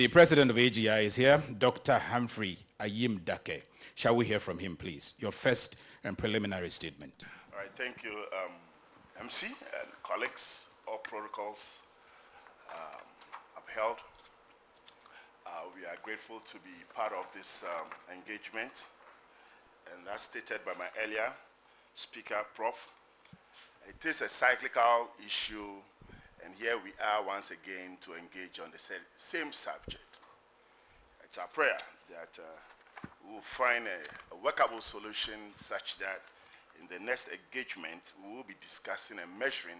The president of AGI is here, Dr. Humphrey Ayim Darke. Shall we hear from him, please? Your first and preliminary statement. All right, thank you, MC and colleagues. All protocols upheld. We are grateful to be part of this engagement, and that's stated by my earlier speaker, Prof. It is a cyclical issue, and here we are once again to engage on the same subject. It's our prayer that we will find a workable solution such that in the next engagement we will be discussing and measuring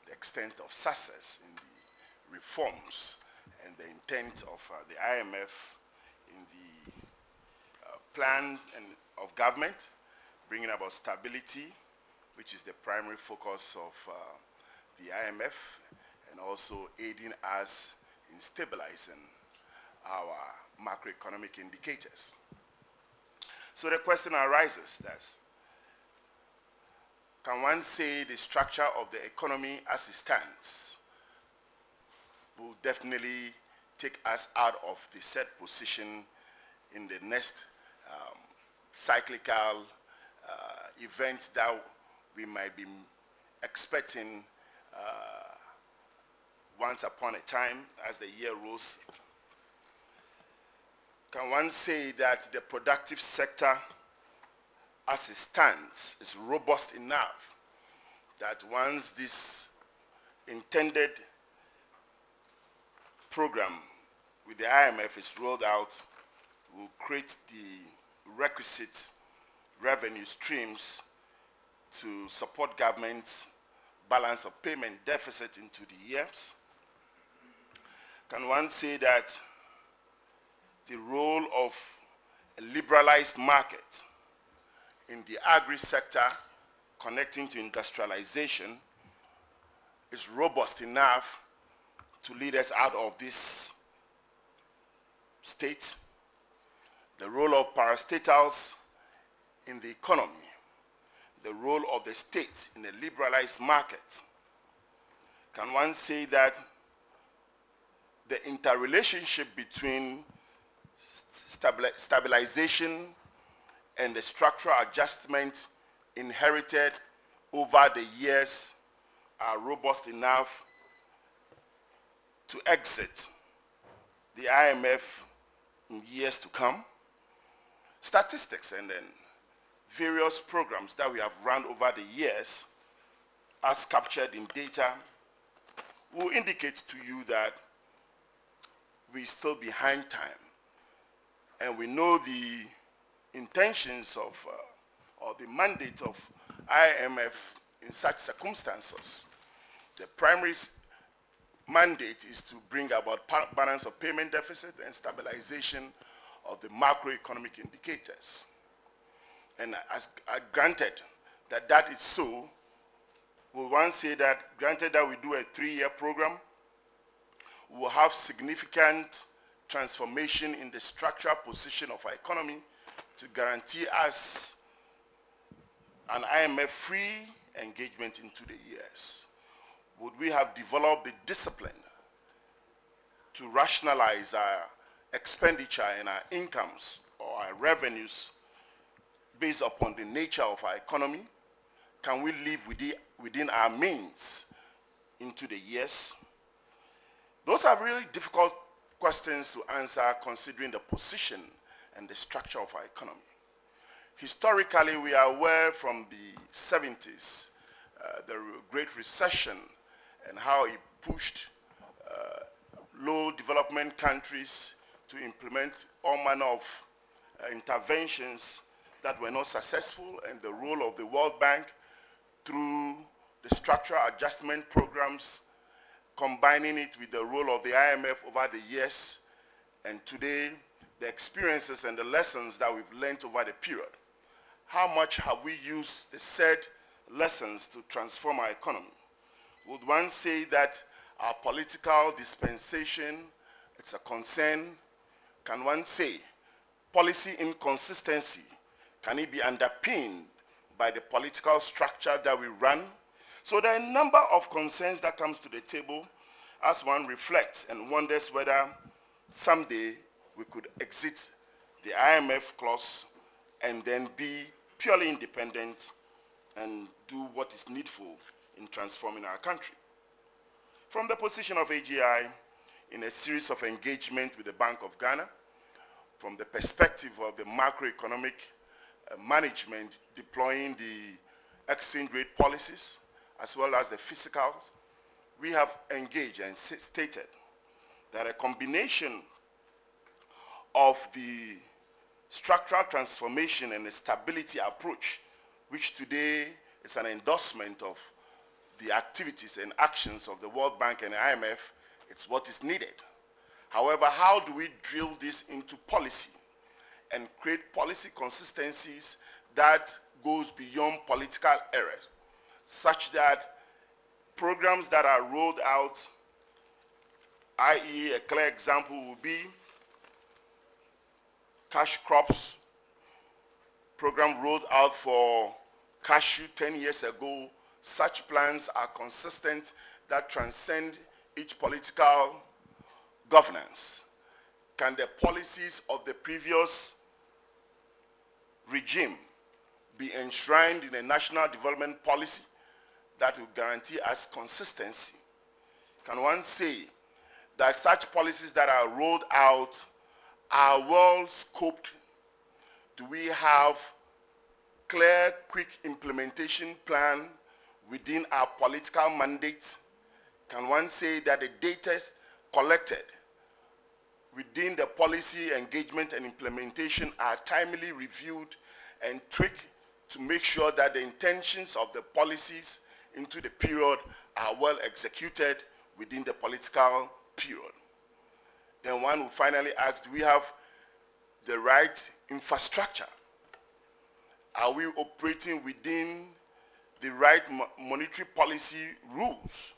the extent of success in the reforms and the intent of the IMF in the plans of government, bringing about stability, which is the primary focus of the IMF, and also aiding us in stabilizing our macroeconomic indicators. So the question arises that, can one say the structure of the economy as it stands will definitely take us out of the set position in the next cyclical event that we might be expecting once upon a time as the year rolls? Can one say that the productive sector as it stands is robust enough that once this intended program with the IMF is rolled out, will create the requisite revenue streams to support government's balance of payment deficit into the years? Can one say that the role of a liberalized market in the agri-sector connecting to industrialization is robust enough to lead us out of this state? The role of parastatals in the economy, the role of the state in a liberalized market. Can one say that the interrelationship between stabilization and the structural adjustment inherited over the years are robust enough to exit the IMF in years to come? Statistics and then various programs that we have run over the years, as captured in data, will indicate to you that we're still behind time. And we know the intentions of, or the mandate of IMF in such circumstances. The primary mandate is to bring about balance of payment deficit and stabilization of the macroeconomic indicators. And as granted that that is so, we want to say that granted that we do a 3-year program, we will have significant transformation in the structural position of our economy to guarantee us an IMF-free engagement into the years. Would we have developed the discipline to rationalize our expenditure and our incomes or our revenues based upon the nature of our economy? Can we live within our means into the years? Those are really difficult questions to answer considering the position and the structure of our economy. Historically, we are aware from the 70s, the Great Recession, and how it pushed low development countries to implement all manner of interventions that were not successful, and the role of the World Bank through the structural adjustment programs, combining it with the role of the IMF over the years, and today the experiences and the lessons that we've learned over the period. How much have we used the said lessons to transform our economy? Would one say that our political dispensation, it's a concern? Can one say policy inconsistency, can it be underpinned by the political structure that we run? So there are a number of concerns that comes to the table as one reflects and wonders whether someday we could exit the IMF clause and then be purely independent and do what is needful in transforming our country. From the position of AGI, in a series of engagement with the Bank of Ghana, from the perspective of the macroeconomic management, deploying the exchange rate policies, as well as the fiscal, we have engaged and stated that a combination of the structural transformation and the stability approach, which today is an endorsement of the activities and actions of the World Bank and the IMF, it's what is needed. However, how do we drill this into policy and create policy consistencies that goes beyond political errors, such that programs that are rolled out, i.e. a clear example would be cash crops program rolled out for cashew 10 years ago. Such plans are consistent, that transcend each political governance. Can the policies of the previous regime be enshrined in a national development policy that will guarantee us consistency? Can one say that such policies that are rolled out are well scoped? Do we have clear, quick implementation plan within our political mandate? Can one say that the data collected within the policy engagement and implementation are timely reviewed and tweaked to make sure that the intentions of the policies into the period are well executed within the political period? Then one will finally ask, do we have the right infrastructure? Are we operating within the right monetary policy rules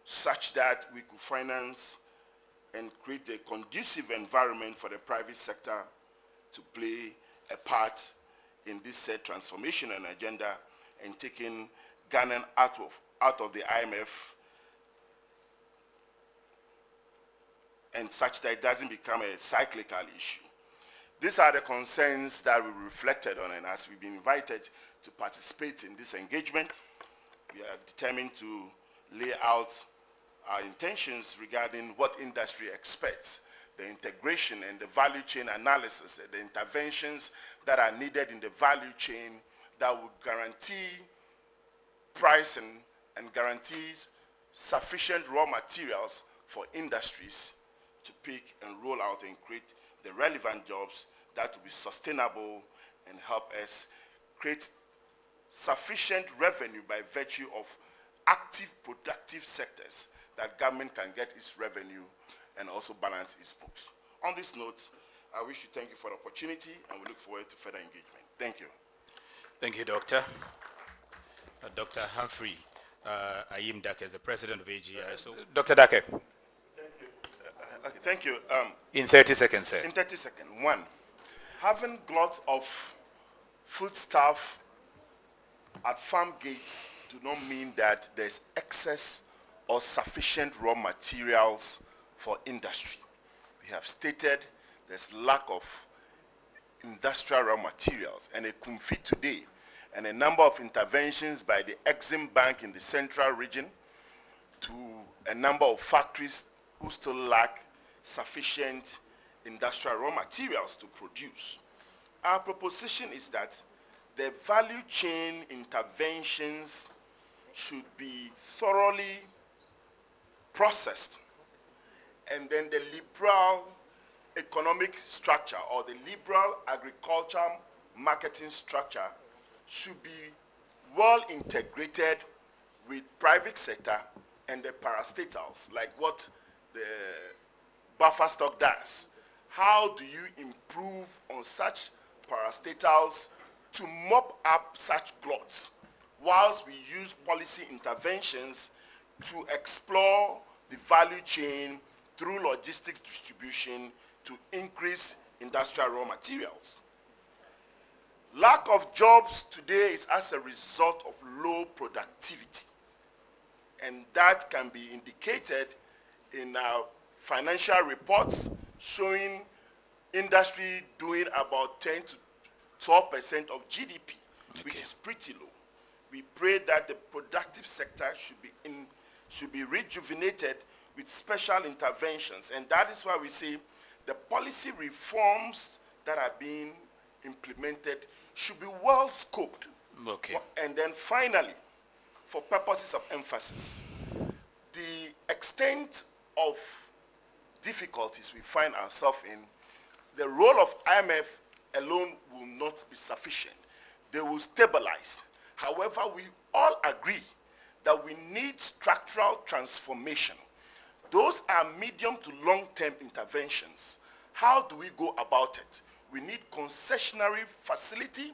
such that we could finance and create a conducive environment for the private sector to play a part in this said transformation and agenda and taking Ghana out of the IMF, and such that it doesn't become a cyclical issue? These are the concerns that we reflected on, and as we've been invited to participate in this engagement, we are determined to lay out our intentions regarding what industry expects, the integration and the value chain analysis, the interventions that are needed in the value chain that will guarantee price and guarantees sufficient raw materials for industries to pick and roll out and create the relevant jobs that will be sustainable and help us create sufficient revenue by virtue of active, productive sectors that government can get its revenue and also balance its books. On this note, I wish to thank you for the opportunity, and we look forward to further engagement. Thank you. Thank you, Doctor. Dr. Humphrey IMANI-GIZ is the president of AGI. So, Dr. Darke. Thank you. Okay, thank you. In 30 seconds, sir. In 30 seconds. One, having glut of foodstuff at farm gates do not mean that there's excess or sufficient raw materials for industry. We have stated there's lack of industrial raw materials, and a Kumfi today and a number of interventions by the Exim Bank in the central region to a number of factories who still lack sufficient industrial raw materials to produce. Our proposition is that the value chain interventions should be thoroughly processed, and then the liberal economic structure or the liberal agriculture marketing structure should be well integrated with private sector and the parastatals, like what the buffer stock does. How do you improve on such parastatals to mop up such gluts, whilst we use policy interventions to explore the value chain through logistics distribution to increase industrial raw materials? Lack of jobs today is as a result of low productivity, and that can be indicated in our financial reports showing industry doing about 10 to 12% of GDP, which is pretty low. We pray that the productive sector should be rejuvenated with special interventions, and that is why we say the policy reforms that are being implemented should be well scoped. Okay. And then finally, for purposes of emphasis, the extent of difficulties we find ourselves in, the role of IMF alone will not be sufficient. They will stabilize. However, we all agree that we need structural transformation. Those are medium to long-term interventions. How do we go about it? We need concessionary facility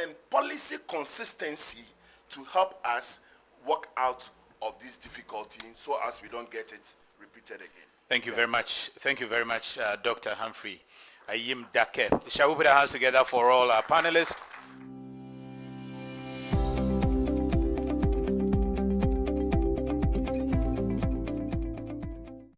and policy consistency to help us work out of this difficulty so as we don't get it repeated again. Thank you very much. Thank you very much, Dr. Humphrey. IMANI-GIZ. Shall we put our hands together for all our panelists?